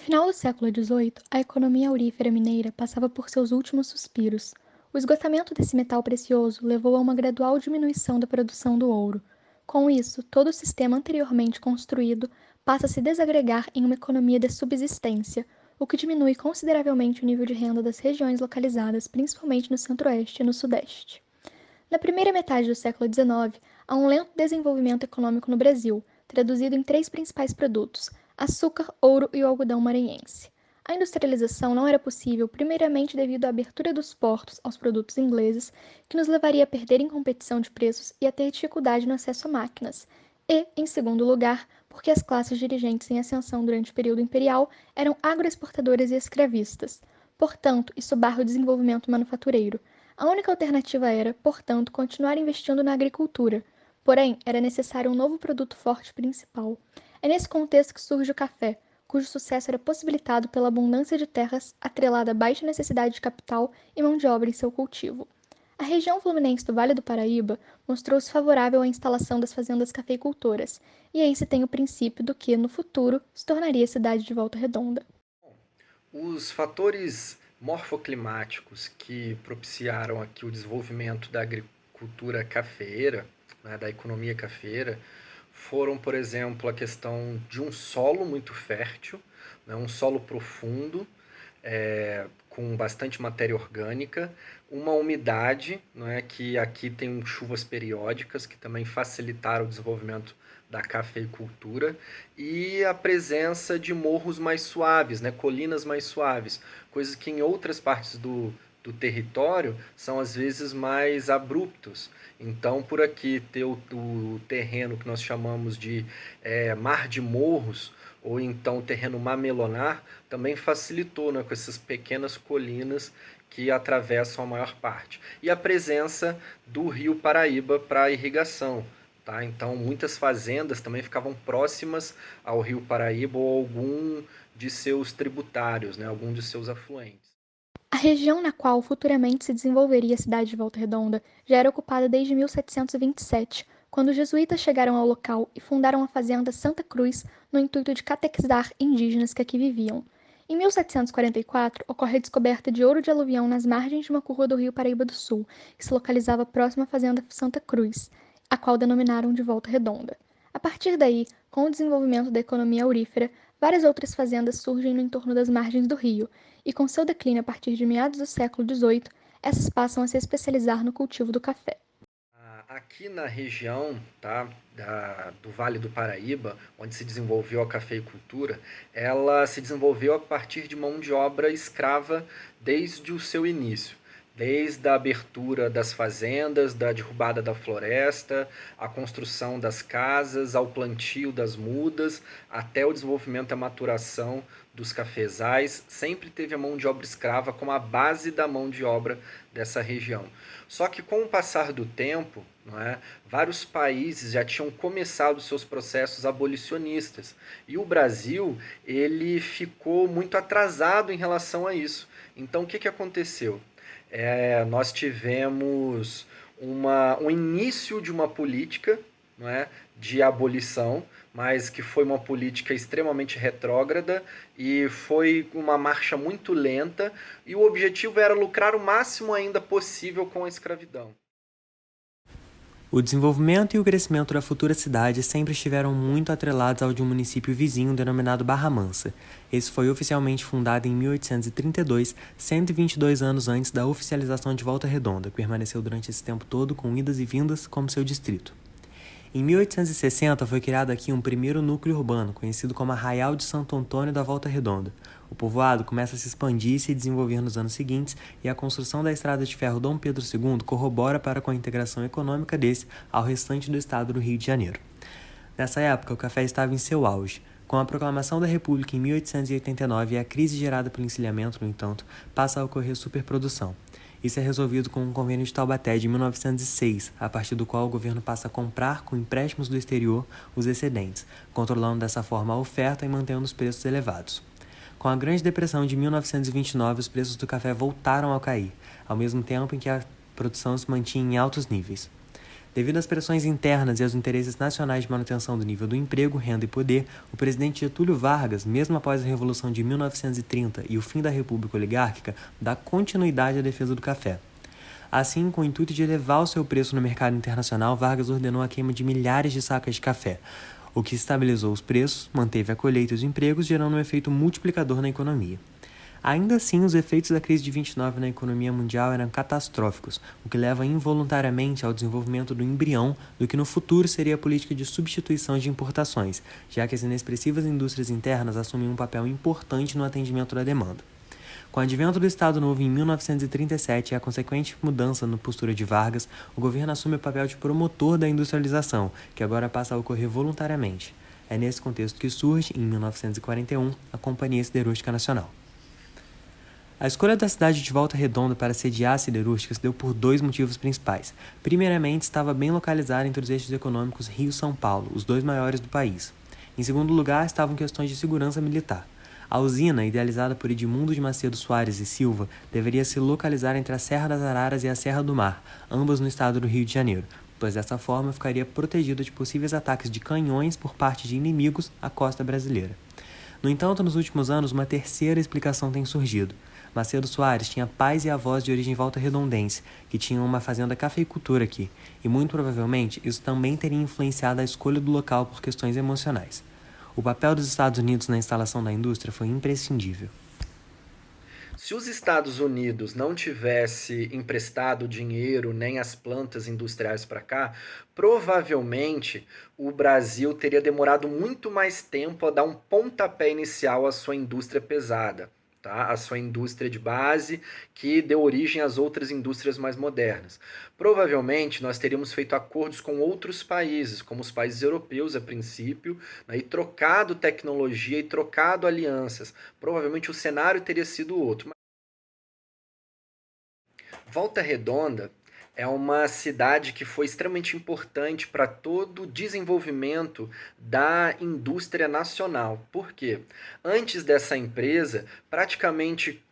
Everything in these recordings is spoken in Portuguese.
final do século XVIII, a economia aurífera mineira passava por seus últimos suspiros. O esgotamento desse metal precioso levou a uma gradual diminuição da produção do ouro. Com isso, todo o sistema anteriormente construído passa a se desagregar em uma economia de subsistência, o que diminui consideravelmente o nível de renda das regiões localizadas principalmente no centro-oeste e no sudeste. Na primeira metade do século XIX, há um lento desenvolvimento econômico no Brasil, traduzido em três principais produtos: açúcar, ouro e o algodão maranhense. A industrialização não era possível, primeiramente devido à abertura dos portos aos produtos ingleses, que nos levaria a perder em competição de preços e a ter dificuldade no acesso a máquinas, e, em segundo lugar, porque as classes dirigentes em ascensão durante o período imperial eram agroexportadoras e escravistas. Portanto, isso barra o desenvolvimento manufatureiro. A única alternativa era, portanto, continuar investindo na agricultura. Porém, era necessário um novo produto forte principal. É nesse contexto que surge o café, cujo sucesso era possibilitado pela abundância de terras atrelada à baixa necessidade de capital e mão de obra em seu cultivo. A região fluminense do Vale do Paraíba mostrou-se favorável à instalação das fazendas cafeicultoras, e aí se tem o princípio do que, no futuro, se tornaria a cidade de Volta Redonda. Os fatores morfoclimáticos que propiciaram aqui o desenvolvimento da agricultura cafeeira, né, da economia cafeeira, foram, por exemplo, a questão de um solo muito fértil, né, um solo profundo, com bastante matéria orgânica, uma umidade, né, que aqui tem chuvas periódicas, que também facilitaram o desenvolvimento da cafeicultura, e a presença de morros mais suaves, né, colinas mais suaves, coisas que em outras partes do território são às vezes mais abruptos. Então, por aqui ter o terreno que nós chamamos de mar de morros, ou então terreno mamelonar, também facilitou, né, com essas pequenas colinas que atravessam a maior parte. E a presença do rio Paraíba para irrigação. Tá? Então, muitas fazendas também ficavam próximas ao rio Paraíba ou algum de seus tributários, né, algum de seus afluentes. A região na qual futuramente se desenvolveria a cidade de Volta Redonda já era ocupada desde 1727, quando os jesuítas chegaram ao local e fundaram a fazenda Santa Cruz no intuito de catequizar indígenas que aqui viviam. Em 1744, ocorre a descoberta de ouro de aluvião nas margens de uma curva do rio Paraíba do Sul, que se localizava próxima à fazenda Santa Cruz, a qual denominaram de Volta Redonda. A partir daí, com o desenvolvimento da economia aurífera, várias outras fazendas surgem no entorno das margens do rio, e com seu declínio a partir de meados do século XVIII, essas passam a se especializar no cultivo do café. Aqui na região, tá, do Vale do Paraíba, onde se desenvolveu a cafeicultura, ela se desenvolveu a partir de mão de obra escrava desde o seu início. Desde a abertura das fazendas, da derrubada da floresta, a construção das casas, ao plantio das mudas, até o desenvolvimento e a maturação dos cafezais, sempre teve a mão de obra escrava como a base da mão de obra dessa região. Só que com o passar do tempo, não é, vários países já tinham começado seus processos abolicionistas. E o Brasil, ele ficou muito atrasado em relação a isso. Então, o que aconteceu? Nós tivemos um início de uma política, não é, de abolição, mas que foi uma política extremamente retrógrada e foi uma marcha muito lenta, e o objetivo era lucrar o máximo ainda possível com a escravidão. O desenvolvimento e o crescimento da futura cidade sempre estiveram muito atrelados ao de um município vizinho denominado Barra Mansa. Esse foi oficialmente fundado em 1832, 122 anos antes da oficialização de Volta Redonda. Permaneceu durante esse tempo todo com idas e vindas como seu distrito. Em 1860 foi criado aqui um primeiro núcleo urbano, conhecido como Arraial de Santo Antônio da Volta Redonda. O povoado começa a se expandir e se desenvolver nos anos seguintes, e a construção da estrada de ferro Dom Pedro II corrobora para com a integração econômica desse ao restante do estado do Rio de Janeiro. Nessa época, o café estava em seu auge. Com a proclamação da República em 1889 e a crise gerada pelo encilhamento, no entanto, passa a ocorrer superprodução. Isso é resolvido com um convênio de Taubaté de 1906, a partir do qual o governo passa a comprar com empréstimos do exterior os excedentes, controlando dessa forma a oferta e mantendo os preços elevados. Com a Grande Depressão de 1929, os preços do café voltaram a cair, ao mesmo tempo em que a produção se mantinha em altos níveis. Devido às pressões internas e aos interesses nacionais de manutenção do nível do emprego, renda e poder, o presidente Getúlio Vargas, mesmo após a Revolução de 1930 e o fim da República Oligárquica, dá continuidade à defesa do café. Assim, com o intuito de elevar o seu preço no mercado internacional, Vargas ordenou a queima de milhares de sacas de café, o que estabilizou os preços, manteve a colheita e os empregos, gerando um efeito multiplicador na economia. Ainda assim, os efeitos da crise de 29 na economia mundial eram catastróficos, o que leva involuntariamente ao desenvolvimento do embrião do que no futuro seria a política de substituição de importações, já que as inexpressivas indústrias internas assumem um papel importante no atendimento da demanda. Com o advento do Estado Novo em 1937 e a consequente mudança na postura de Vargas, o governo assume o papel de promotor da industrialização, que agora passa a ocorrer voluntariamente. É nesse contexto que surge, em 1941, a Companhia Siderúrgica Nacional. A escolha da cidade de Volta Redonda para sediar a siderúrgica se deu por dois motivos principais. Primeiramente, estava bem localizada entre os eixos econômicos Rio-São Paulo, os dois maiores do país. Em segundo lugar, estavam questões de segurança militar. A usina, idealizada por Edmundo de Macedo Soares e Silva, deveria se localizar entre a Serra das Araras e a Serra do Mar, ambas no estado do Rio de Janeiro, pois dessa forma ficaria protegida de possíveis ataques de canhões por parte de inimigos à costa brasileira. No entanto, nos últimos anos, uma terceira explicação tem surgido. Macedo Soares tinha pais e avós de origem volta-redondense, que tinham uma fazenda cafeicultura aqui, e muito provavelmente isso também teria influenciado a escolha do local por questões emocionais. O papel dos Estados Unidos na instalação da indústria foi imprescindível. Se os Estados Unidos não tivesse emprestado dinheiro nem as plantas industriais para cá, provavelmente o Brasil teria demorado muito mais tempo a dar um pontapé inicial à sua indústria pesada. Tá? A sua indústria de base, que deu origem às outras indústrias mais modernas. Provavelmente nós teríamos feito acordos com outros países, como os países europeus a princípio, né, e trocado tecnologia e trocado alianças. Provavelmente o cenário teria sido outro. Volta Redonda é uma cidade que foi extremamente importante para todo o desenvolvimento da indústria nacional. Por quê? Antes dessa empresa, praticamente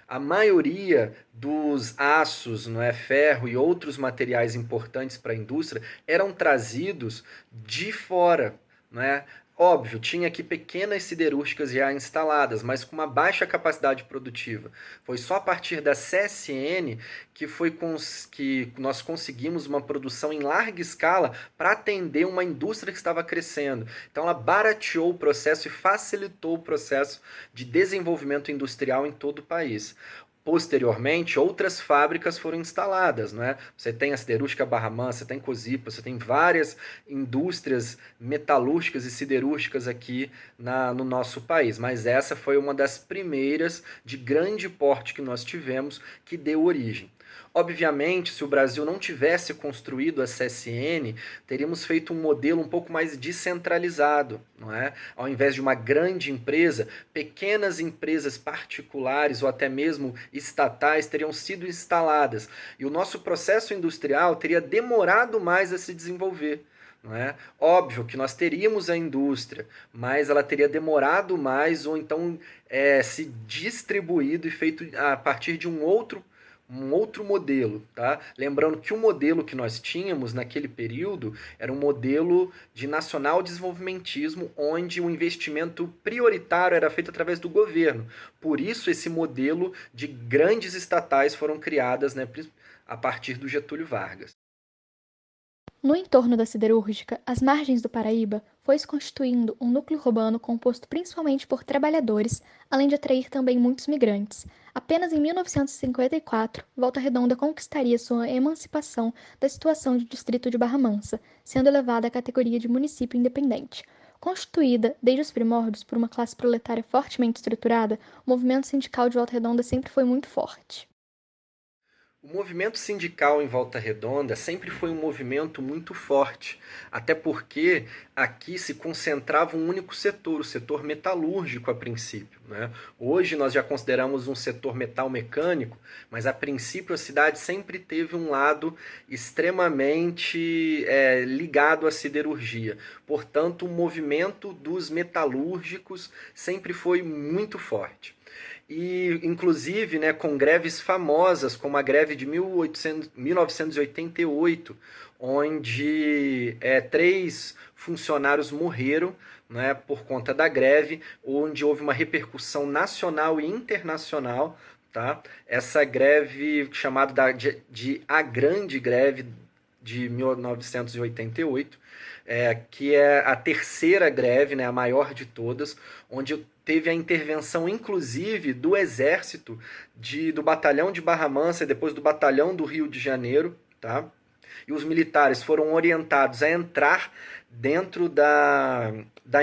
a maioria dos aços, não é, ferro e outros materiais importantes para a indústria eram trazidos de fora, não é? Óbvio, tinha aqui pequenas siderúrgicas já instaladas, mas com uma baixa capacidade produtiva. Foi só a partir da CSN que nós conseguimos uma produção em larga escala para atender uma indústria que estava crescendo. Então ela barateou o processo e facilitou o processo de desenvolvimento industrial em todo o país. Posteriormente, outras fábricas foram instaladas, não é? Você tem a siderúrgica Barra Mansa, você tem Cosipa, você tem várias indústrias metalúrgicas e siderúrgicas aqui no nosso país, mas essa foi uma das primeiras de grande porte que nós tivemos que deu origem. Obviamente, se o Brasil não tivesse construído a CSN, teríamos feito um modelo um pouco mais descentralizado, não é? Ao invés de uma grande empresa, pequenas empresas particulares ou até mesmo estatais teriam sido instaladas e o nosso processo industrial teria demorado mais a se desenvolver. Não é? Óbvio que nós teríamos a indústria, mas ela teria demorado mais ou então se distribuído e feito a partir de um outro modelo, tá? Lembrando que o modelo que nós tínhamos naquele período era um modelo de nacional desenvolvimentismo, onde o investimento prioritário era feito através do governo. Por isso esse modelo de grandes estatais foram criadas, né, a partir do Getúlio Vargas. No entorno da siderúrgica, às margens do Paraíba, foi se constituindo um núcleo urbano composto principalmente por trabalhadores, além de atrair também muitos migrantes. Apenas em 1954, Volta Redonda conquistaria sua emancipação da situação de distrito de Barra Mansa, sendo elevada à categoria de município independente. Constituída, desde os primórdios, por uma classe proletária fortemente estruturada, o movimento sindical de Volta Redonda sempre foi muito forte. O movimento sindical em Volta Redonda sempre foi um movimento muito forte, até porque aqui se concentrava um único setor, o setor metalúrgico a princípio, né? Hoje nós já consideramos um setor metal-mecânico, mas a princípio a cidade sempre teve um lado extremamente ligado à siderurgia. Portanto, o movimento dos metalúrgicos sempre foi muito forte. E, inclusive, né, com greves famosas, como a greve de 1988, onde 3 funcionários morreram, né, por conta da greve, onde houve uma repercussão nacional e internacional. Tá? Essa greve, chamada de a Grande Greve de 1988, que é a terceira greve, né, a maior de todas, onde teve a intervenção, inclusive, do Exército, do Batalhão de Barra Mansa e depois do Batalhão do Rio de Janeiro. Tá? E os militares foram orientados a entrar dentro da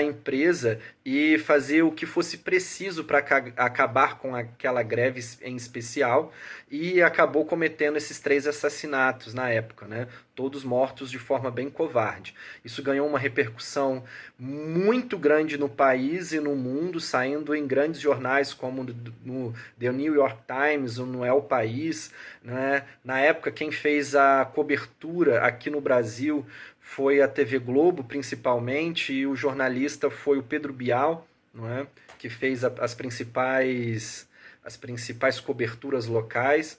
empresa e fazer o que fosse preciso para acabar com aquela greve em especial, e acabou cometendo esses 3 assassinatos na época, né? Todos mortos de forma bem covarde. Isso ganhou uma repercussão muito grande no país e no mundo, saindo em grandes jornais como no The New York Times ou no El País, né? Na época, quem fez a cobertura aqui no Brasil foi a TV Globo, principalmente, e o jornalista foi o Pedro Bial, não é? Que fez as principais coberturas locais.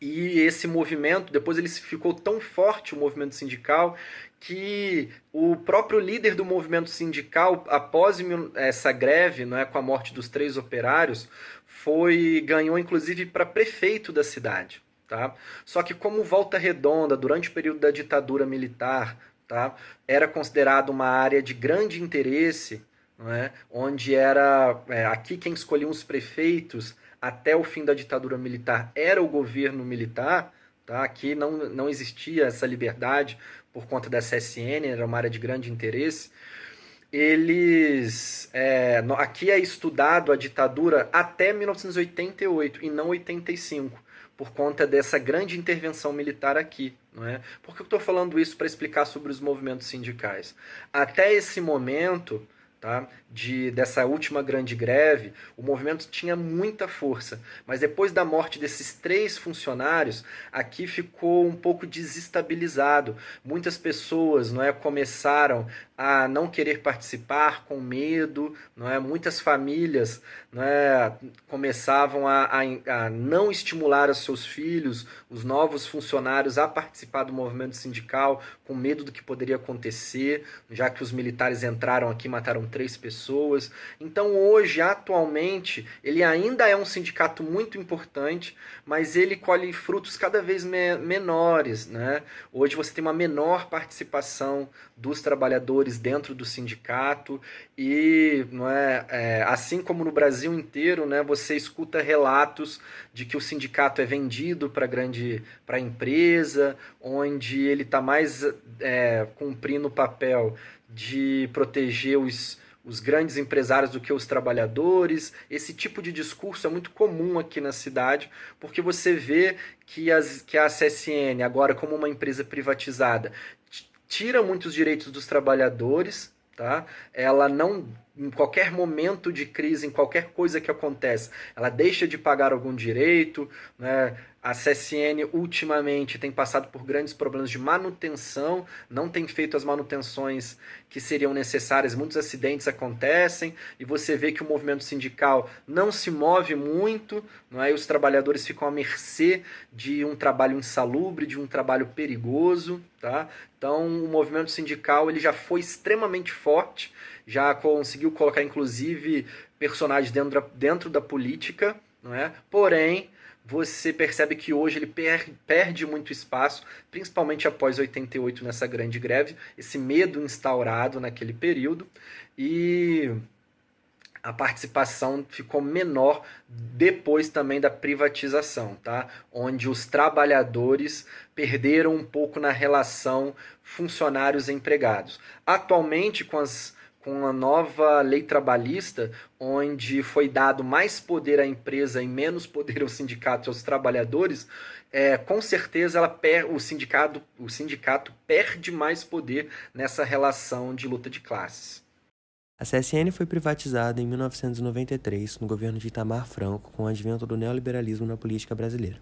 E esse movimento, depois ele ficou tão forte, o movimento sindical, que o próprio líder do movimento sindical, após essa greve, não é, com a morte dos 3 operários, ganhou inclusive para prefeito da cidade. Tá? Só que como Volta Redonda, durante o período da ditadura militar, tá, era considerado uma área de grande interesse, não é? Onde era aqui quem escolhia os prefeitos até o fim da ditadura militar era o governo militar. Tá? Aqui não existia essa liberdade por conta da CSN, era uma área de grande interesse. Aqui é estudado a ditadura até 1988 e não 85, por conta dessa grande intervenção militar aqui. Não é? Por que eu estou falando isso? Para explicar sobre os movimentos sindicais. Até esse momento, tá, dessa última grande greve, o movimento tinha muita força, mas depois da morte desses 3 funcionários, aqui ficou um pouco desestabilizado. Muitas pessoas, não é, começaram a não querer participar com medo, não é? Muitas famílias, não é, começavam a não estimular os seus filhos, os novos funcionários, a participar do movimento sindical, com medo do que poderia acontecer, já que os militares entraram aqui e mataram 3 pessoas. Então hoje, atualmente, ele ainda é um sindicato muito importante, mas ele colhe frutos cada vez menores, né? Hoje você tem uma menor participação dos trabalhadores dentro do sindicato e, não é, assim como no Brasil inteiro, né, você escuta relatos de que o sindicato é vendido para a empresa, onde ele está mais cumprindo o papel de proteger os grandes empresários do que os trabalhadores. Esse tipo de discurso é muito comum aqui na cidade, porque você vê que a CSN, agora como uma empresa privatizada, tira muitos direitos dos trabalhadores. Tá? Ela não, em qualquer momento de crise, em qualquer coisa que acontece, ela deixa de pagar algum direito, né? A CSN ultimamente tem passado por grandes problemas de manutenção, não tem feito as manutenções que seriam necessárias, muitos acidentes acontecem, e você vê que o movimento sindical não se move muito, não é? E os trabalhadores ficam à mercê de um trabalho insalubre, de um trabalho perigoso. Tá? Então o movimento sindical ele já foi extremamente forte, já conseguiu colocar inclusive personagens dentro da política, não é? Porém, você percebe que hoje ele perde muito espaço, principalmente após 88, nessa grande greve, esse medo instaurado naquele período, e a participação ficou menor depois também da privatização, tá? Onde os trabalhadores perderam um pouco na relação funcionários-empregados. Atualmente, com a nova lei trabalhista, onde foi dado mais poder à empresa e menos poder ao sindicato e aos trabalhadores, com certeza o sindicato perde mais poder nessa relação de luta de classes. A CSN foi privatizada em 1993, no governo de Itamar Franco, com o advento do neoliberalismo na política brasileira.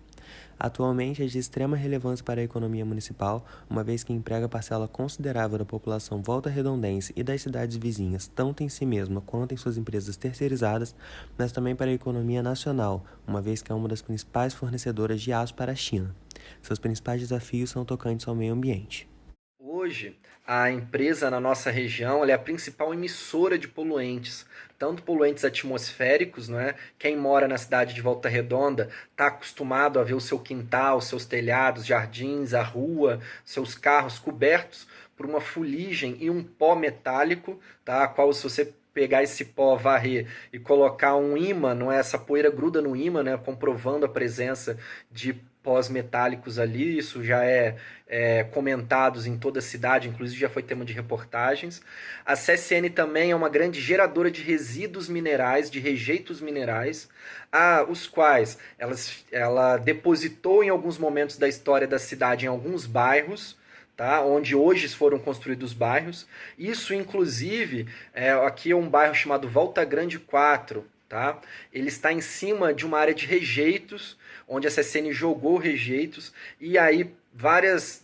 Atualmente é de extrema relevância para a economia municipal, uma vez que emprega parcela considerável da população volta-redondense e das cidades vizinhas, tanto em si mesma quanto em suas empresas terceirizadas, mas também para a economia nacional, uma vez que é uma das principais fornecedoras de aço para a China. Seus principais desafios são tocantes ao meio ambiente. Hoje, a empresa na nossa região ela é a principal emissora de poluentes, tanto poluentes atmosféricos, não é? Quem mora na cidade de Volta Redonda está acostumado a ver o seu quintal, seus telhados, jardins, a rua, seus carros cobertos por uma fuligem e um pó metálico, tá? A qual, se você pegar esse pó, varrer e colocar um ímã, não é? Essa poeira gruda no ímã, né? Comprovando a presença de pós metálicos ali, isso já é comentados em toda a cidade, inclusive já foi tema de reportagens. A CSN também é uma grande geradora de resíduos minerais, de rejeitos minerais, os quais ela depositou em alguns momentos da história da cidade em alguns bairros, tá? Onde hoje foram construídos bairros. Isso, inclusive, aqui é um bairro chamado Volta Grande 4, tá? Ele está em cima de uma área de rejeitos, onde a CSN jogou rejeitos, e aí vários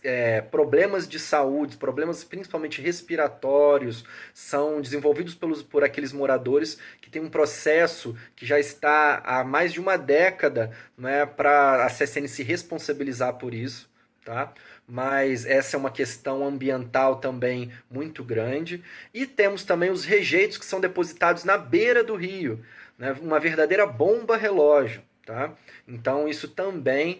problemas de saúde, problemas principalmente respiratórios, são desenvolvidos por aqueles moradores que tem um processo que já está há mais de uma década, né, para a CSN se responsabilizar por isso. Tá? Mas essa é uma questão ambiental também muito grande. E temos também os rejeitos que são depositados na beira do rio, né? Uma verdadeira bomba relógio. Tá? Então isso também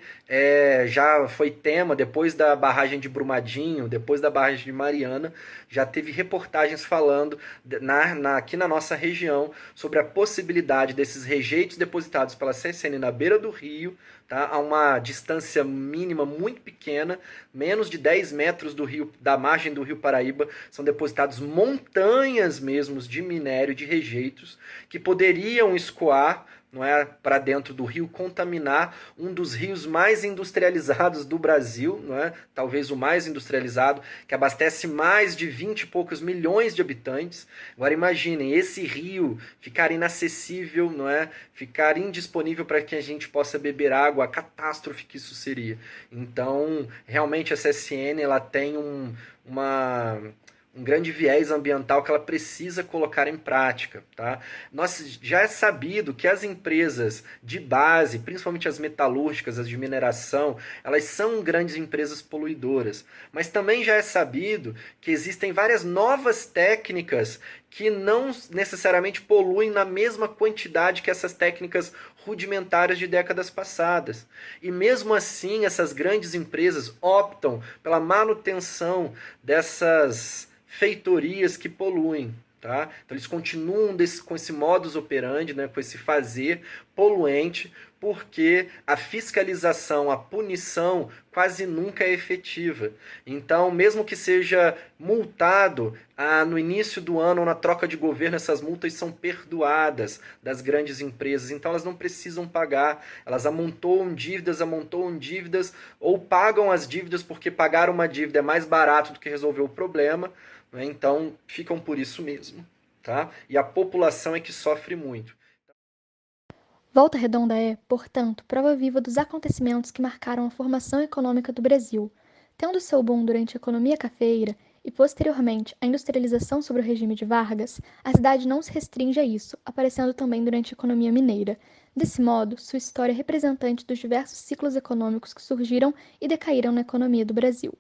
já foi tema depois da barragem de Brumadinho, depois da barragem de Mariana, já teve reportagens falando aqui na nossa região sobre a possibilidade desses rejeitos depositados pela CSN na beira do rio, tá? A uma distância mínima muito pequena, menos de 10 metros do rio, da margem do rio Paraíba, são depositados montanhas mesmo de minério, de rejeitos, que poderiam escoar, não é, para dentro do rio, contaminar um dos rios mais industrializados do Brasil, não é? Talvez o mais industrializado, que abastece mais de 20 e poucos milhões de habitantes. Agora imaginem, esse rio ficar inacessível, não é? Ficar indisponível para que a gente possa beber água, a catástrofe que isso seria. Então, realmente a CSN ela tem um grande viés ambiental que ela precisa colocar em prática. Tá? Já é sabido que as empresas de base, principalmente as metalúrgicas, as de mineração, elas são grandes empresas poluidoras. Mas também já é sabido que existem várias novas técnicas que não necessariamente poluem na mesma quantidade que essas técnicas rudimentares de décadas passadas. E mesmo assim, essas grandes empresas optam pela manutenção dessas feitorias que poluem. Tá? Então eles continuam com esse modus operandi, né, com esse fazer poluente, porque a fiscalização, a punição quase nunca é efetiva. Então, mesmo que seja multado no início do ano ou na troca de governo, essas multas são perdoadas das grandes empresas. Então, elas não precisam pagar. Elas amontoam dívidas ou pagam as dívidas porque pagar uma dívida é mais barato do que resolver o problema. Né? Então, ficam por isso mesmo. Tá? E a população é que sofre muito. Volta Redonda é, portanto, prova viva dos acontecimentos que marcaram a formação econômica do Brasil. Tendo seu boom durante a economia cafeeira e, posteriormente, a industrialização sob o regime de Vargas, a cidade não se restringe a isso, aparecendo também durante a economia mineira. Desse modo, sua história é representante dos diversos ciclos econômicos que surgiram e decaíram na economia do Brasil.